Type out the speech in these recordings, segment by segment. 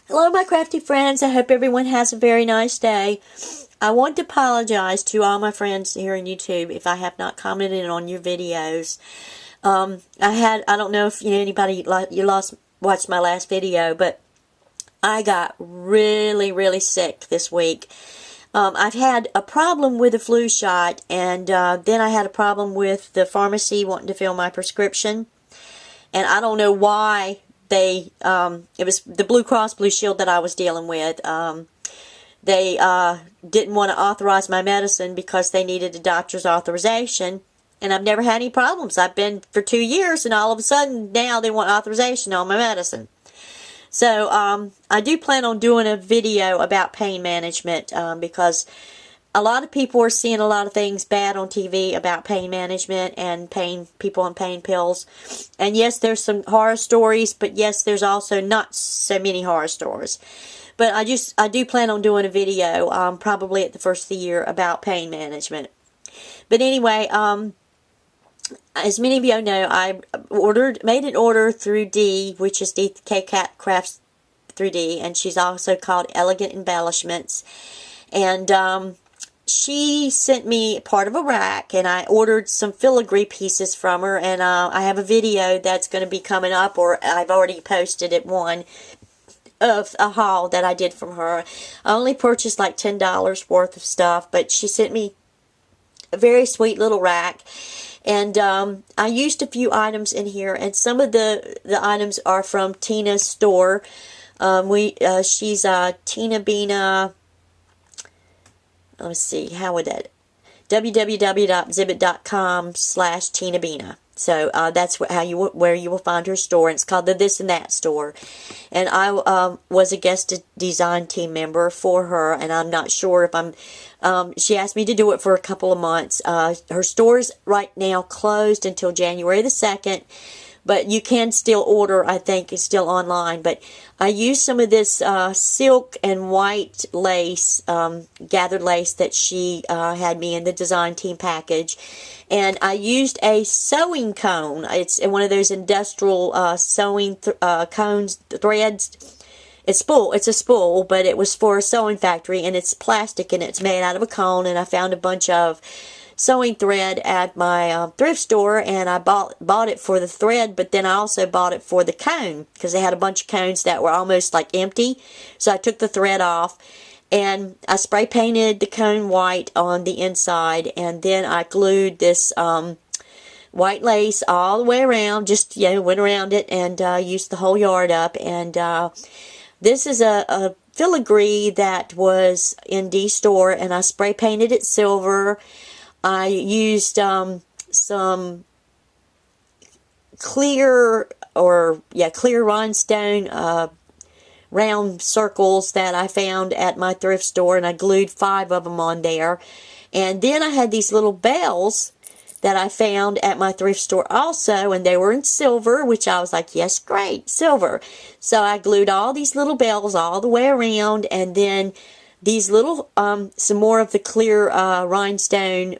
Hello, my crafty friends. I hope everyone has a very nice day. I want to apologize to all my friends here on YouTube if I have not commented on your videos. I don't know if anybody watched my last video, but I got really sick this week. I've had a problem with the flu shot, and then I had a problem with the pharmacy wanting to fill my prescription. And I don't know why it was the Blue Cross Blue Shield that I was dealing with. They didn't want to authorize my medicine because they needed a doctor's authorization. And I've never had any problems. I've been for 2 years, and all of a sudden now they want authorization on my medicine. So I do plan on doing a video about pain management because a lot of people are seeing a lot of things bad on TV about pain management and people on pain pills. And yes, there's some horror stories, but yes, there's also not so many horror stories. But I do plan on doing a video, probably at the first of the year, about pain management. But anyway, as many of you know, I made an order through D, which is DK Cat Crafts 3D, and she's also called Elegant Embellishments. And she sent me part of a rack, and I ordered some filigree pieces from her, and I have a video that's going to be coming up, or I've already posted it, one of a haul that I did from her. I only purchased like $10 worth of stuff, but she sent me a very sweet little rack. And I used a few items in here, and some of the items are from Tina's store. She's TinaBeana. Let's see, how would that? www.zibbet.com/TinaBeana. So that's where you will find her store, and it's called the This and That store. And I was a guest design team member for her, and I'm not sure if she asked me to do it for a couple of months. Her store's right now closed until January the 2nd, but you can still order. I think it's still online. But I used some of this silk and white lace, gathered lace that she had me in the design team package. And I used a sewing cone. It's one of those industrial sewing cones, threads. It's a spool, but it was for a sewing factory, and it's plastic, and it's made out of a cone. And I found a bunch of sewing thread at my thrift store, and I bought it for the thread, but then I also bought it for the cone because they had a bunch of cones that were almost like empty. So I took the thread off, and I spray painted the cone white on the inside, and then I glued this white lace all the way around, just went around it, and used the whole yard up. And this is a filigree that was in D store, and I spray painted it silver. I used some clear rhinestone round circles that I found at my thrift store, and I glued 5 of them on there. And then I had these little bells that I found at my thrift store also, and they were in silver, which I was like, yes, great, silver. So I glued all these little bells all the way around, and then these little, some more of the clear rhinestone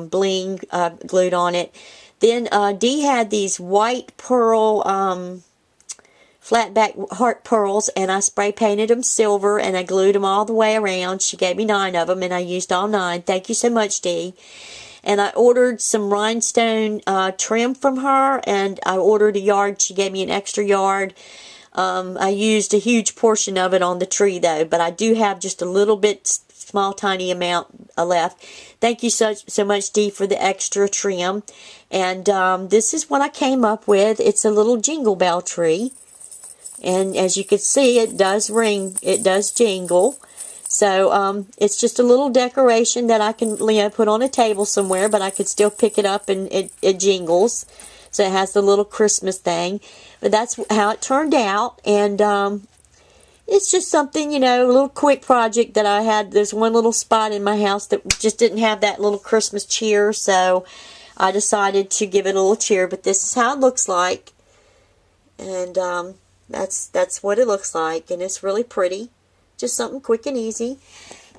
bling glued on it. Then Dee had these white pearl, flat back heart pearls, and I spray painted them silver, and I glued them all the way around. She gave me 9 of them, and I used all 9. Thank you so much, Dee. And I ordered some rhinestone trim from her, and I ordered a yard. She gave me an extra yard. I used a huge portion of it on the tree, though, but I do have just a little bit, small, tiny amount left. Thank you so much, Dee, for the extra trim. And this is what I came up with. It's a little Jingle Bell tree, and as you can see, it does ring. It does jingle. So it's just a little decoration that I can put on a table somewhere, but I could still pick it up, and it jingles. So it has the little Christmas thing. But that's how it turned out. And it's just something, a little quick project that I had. There's one little spot in my house that just didn't have that little Christmas cheer. So I decided to give it a little cheer. But this is how it looks like. And that's what it looks like. And it's really pretty. Just something quick and easy.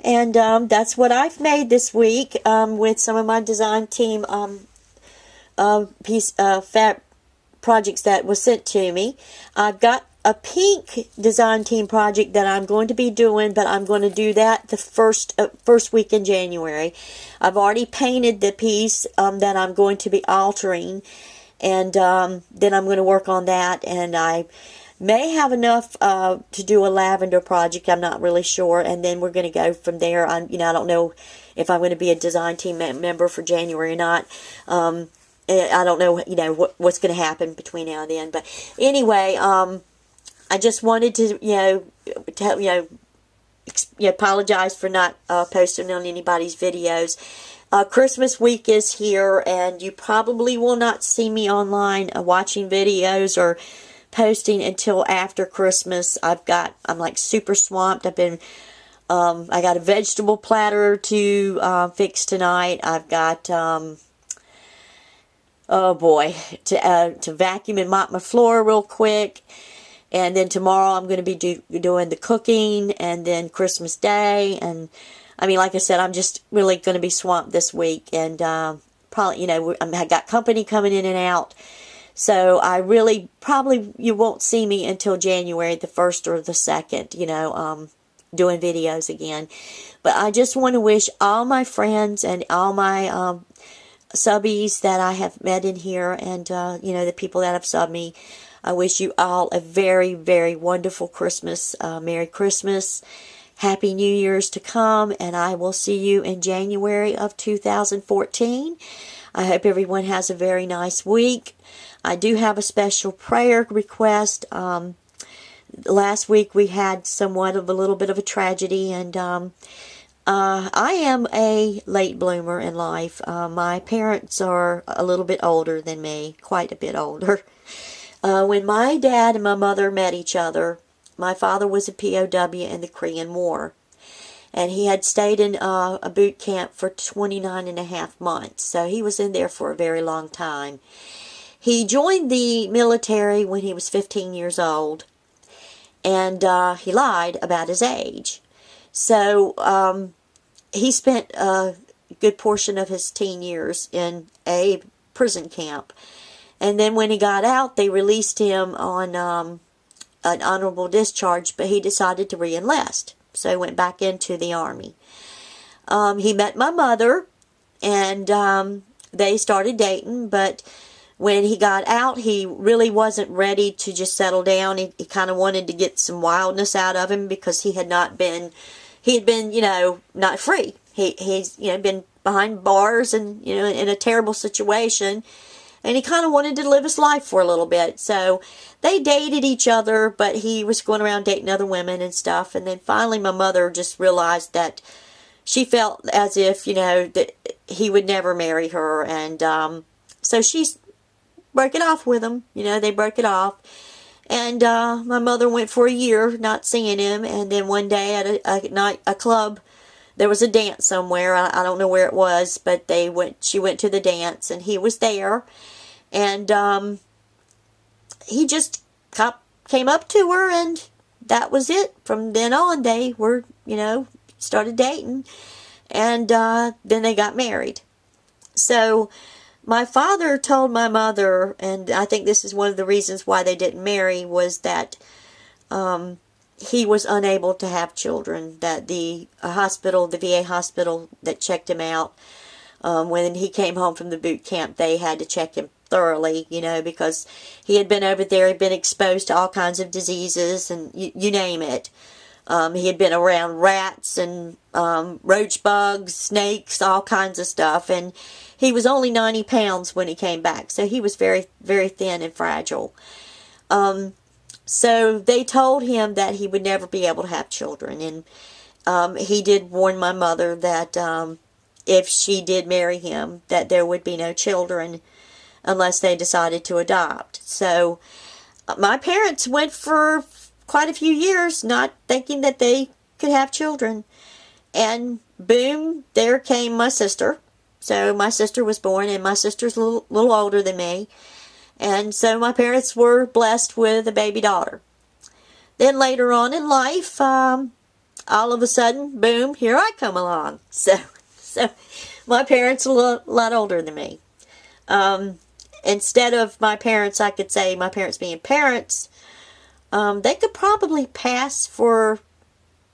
And that's what I've made this week with some of my design team projects that was sent to me. I've got a pink design team project that I'm going to be doing, but I'm going to do that the first week in January. I've already painted the piece that I'm going to be altering, and then I'm going to work on that, and I may have enough to do a lavender project. I'm not really sure, and then we're going to go from there. I don't know if I'm going to be a design team member for January or not. I don't know, what's going to happen between now and then. But anyway, I just wanted to, apologize for not posting on anybody's videos. Christmas week is here, and you probably will not see me online watching videos or posting until after Christmas. I'm like super swamped. I got a vegetable platter to fix tonight. I've got oh boy, to vacuum and mop my floor real quick. And then tomorrow I'm going to be doing the cooking, and then Christmas Day. And I mean, like I said, I'm just really going to be swamped this week. And probably, I got company coming in and out. So I really, probably you won't see me until January the 1st or the 2nd, doing videos again. But I just want to wish all my friends and all my subbies that I have met in here, and the people that have subbed me, I wish you all a very, very wonderful Christmas. Merry Christmas, Happy New Year's to come, and I will see you in January of 2014. I hope everyone has a very nice week. I do have a special prayer request. Last week we had somewhat of a little bit of a tragedy, and I am a late bloomer in life. My parents are a little bit older than me, quite a bit older. When my dad and my mother met each other, my father was a POW in the Korean War, and he had stayed in a boot camp for 29 and a half months, so he was in there for a very long time. He joined the military when he was 15 years old, and he lied about his age. So he spent a good portion of his teen years in a prison camp. And then when he got out, they released him on an honorable discharge, but he decided to re-enlist. So he went back into the Army. He met my mother, and they started dating, but when he got out, he really wasn't ready to just settle down. He kind of wanted to get some wildness out of him, because he had been, not free. He's been behind bars and, in a terrible situation. And he kind of wanted to live his life for a little bit. So they dated each other, but he was going around dating other women and stuff. And then finally my mother just realized that she felt as if, that he would never marry her. And so she broke it off with him. They broke it off. And my mother went for a year not seeing him. And then one day at a club, there was a dance somewhere. I don't know where it was, but she went to the dance, and he was there. And he just came up to her, and that was it. From then on, they were, started dating. And then they got married. So my father told my mother, and I think this is one of the reasons why they didn't marry, was that he was unable to have children. That the VA hospital that checked him out, when he came home from the boot camp, they had to check him thoroughly, because he had been over there, he'd been exposed to all kinds of diseases, and you name it. He had been around rats and roach bugs, snakes, all kinds of stuff, and he was only 90 pounds when he came back, so he was very, very thin and fragile. So they told him that he would never be able to have children, and he did warn my mother that if she did marry him, that there would be no children unless they decided to adopt. So my parents went for quite a few years not thinking that they could have children. And boom, there came my sister. So my sister was born, and my sister's a little older than me. And so my parents were blessed with a baby daughter. Then later on in life, all of a sudden, boom, here I come along. So my parents are a lot older than me. Instead of my parents, I could say my parents being parents, They could probably pass for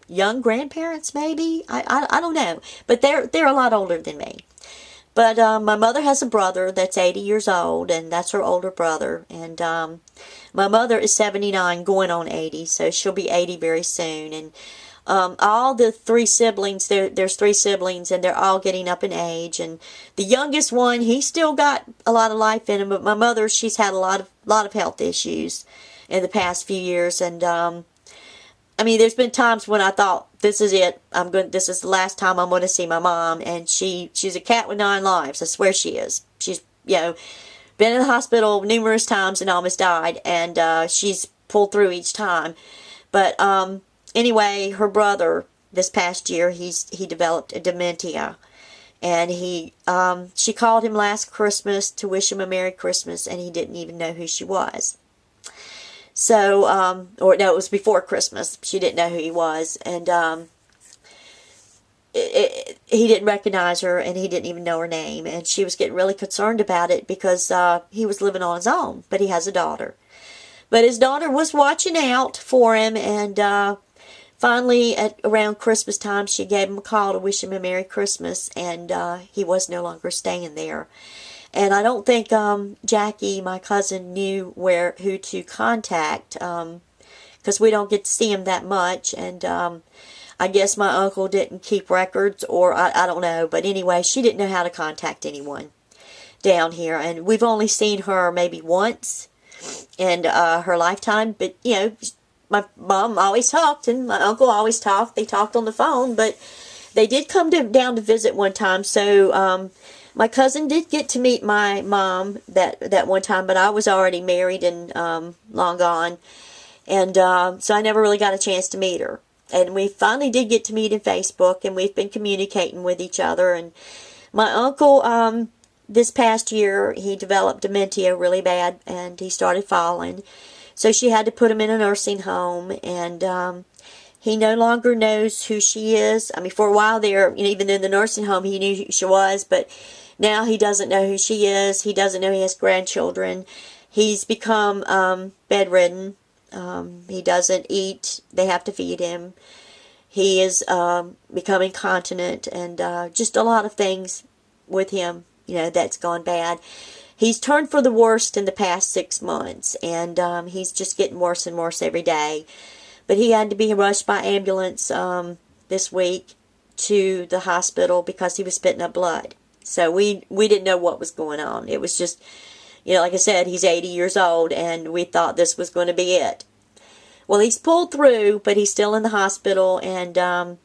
young grandparents, maybe. I don't know. But they're a lot older than me. But my mother has a brother that's 80 years old, and that's her older brother. And my mother is 79, going on 80, so she'll be 80 very soon. And all the three siblings, there's three siblings, and they're all getting up in age. And the youngest one, he's still got a lot of life in him. But my mother, she's had a lot of health issues in the past few years. And I mean, there's been times when I thought, this is it. This is the last time I'm going to see my mom. And she's a cat with 9 lives. I swear she is. She's, been in the hospital numerous times and almost died. And she's pulled through each time. But anyway, her brother, this past year, he developed a dementia. And she called him last Christmas to wish him a Merry Christmas, and he didn't even know who she was. So, or no, it was before Christmas. She didn't know who he was, and he didn't recognize her, and he didn't even know her name, and she was getting really concerned about it because he was living on his own, but he has a daughter. But his daughter was watching out for him, and finally, at around Christmas time, she gave him a call to wish him a Merry Christmas, and he was no longer staying there. And I don't think Jackie, my cousin, knew who to contact, because we don't get to see him that much. And I guess my uncle didn't keep records, or I don't know. But anyway, she didn't know how to contact anyone down here. And we've only seen her maybe once in her lifetime. But, my mom always talked, and my uncle always talked. They talked on the phone, but they did come down to visit one time. So my cousin did get to meet my mom that one time, but I was already married and long gone. And so I never really got a chance to meet her. And we finally did get to meet in Facebook, and we've been communicating with each other. And my uncle, this past year, he developed dementia really bad, and he started falling. So she had to put him in a nursing home, and he no longer knows who she is. I mean, for a while there, even in the nursing home, he knew who she was, but now he doesn't know who she is. He doesn't know he has grandchildren. He's become bedridden. He doesn't eat. They have to feed him. He is become incontinent, and just a lot of things with him, that's gone bad. He's turned for the worst in the past 6 months, and he's just getting worse and worse every day. But he had to be rushed by ambulance this week to the hospital because he was spitting up blood. So we didn't know what was going on. It was just, like I said, he's 80 years old, and we thought this was going to be it. Well, he's pulled through, but he's still in the hospital, and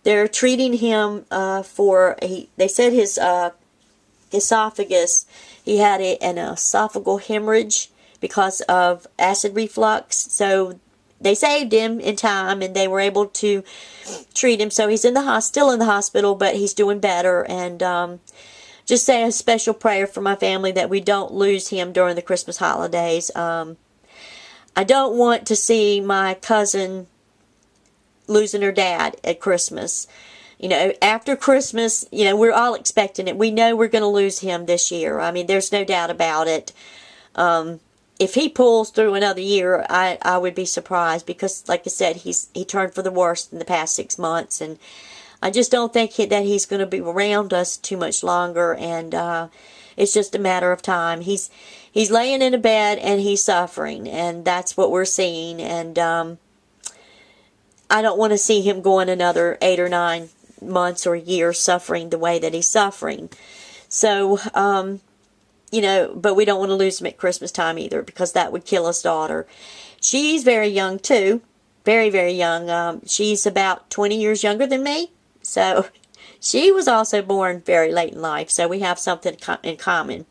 they're treating him they said his esophagus, he had an esophageal hemorrhage because of acid reflux. So they saved him in time, and they were able to treat him. So he's still in the hospital, but he's doing better. And just say a special prayer for my family that we don't lose him during the Christmas holidays. I don't want to see my cousin losing her dad at Christmas. After Christmas, we're all expecting it. We know we're going to lose him this year. I mean, there's no doubt about it. If he pulls through another year, I would be surprised because, like I said, he turned for the worst in the past 6 months, and I just don't think that he's going to be around us too much longer, and it's just a matter of time. He's laying in a bed, and he's suffering, and that's what we're seeing, and I don't want to see him going another 8 or 9 months or years suffering the way that he's suffering. So, but we don't want to lose him at Christmas time either, because that would kill his daughter. She's very young too. Very, very young. She's about 20 years younger than me. So she was also born very late in life. So we have something in common.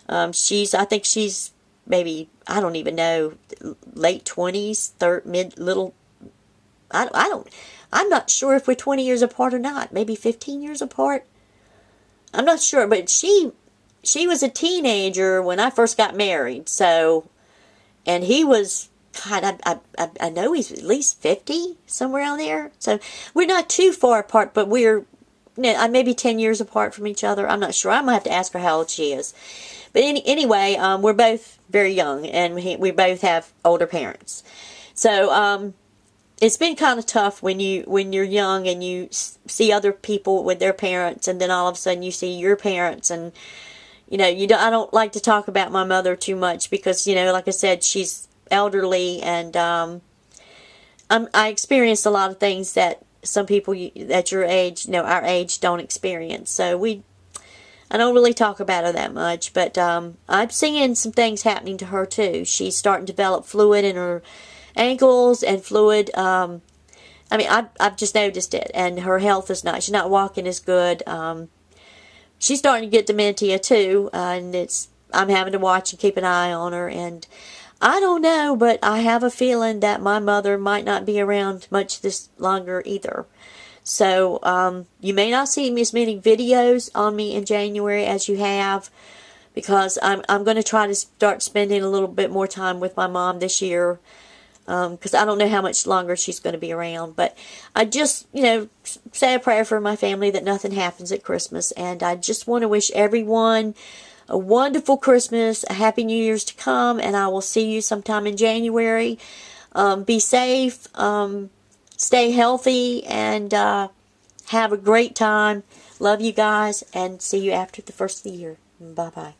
I think she's maybe, I don't even know, late 20s, I'm not sure if we're 20 years apart or not. Maybe 15 years apart. I'm not sure, but she was a teenager when I first got married. So, and he was, God, I know he's at least 50, somewhere around there. So we're not too far apart, but we're maybe 10 years apart from each other. I'm not sure. I'm going to have to ask her how old she is. But anyway, we're both very young, and we both have older parents. So it's been kind of tough when you're young and you see other people with their parents, and then all of a sudden you see your parents, and I don't like to talk about my mother too much because like I said, she's elderly, and I experienced a lot of things that some people at your age, our age, don't experience. So I don't really talk about her that much, but I'm seeing some things happening to her too. She's starting to develop fluid in her ankles and fluid. I've just noticed it, and her health is not. She's not walking as good. She's starting to get dementia too, and I'm having to watch and keep an eye on her. And I don't know, but I have a feeling that my mother might not be around much this longer either. So you may not see as many videos on me in January as you have, because I'm going to try to start spending a little bit more time with my mom this year, because I don't know how much longer she's going to be around. But I just, say a prayer for my family that nothing happens at Christmas. And I just want to wish everyone a wonderful Christmas, a Happy New Year's to come, and I will see you sometime in January. Be safe, stay healthy, and have a great time. Love you guys, and see you after the first of the year. Bye-bye.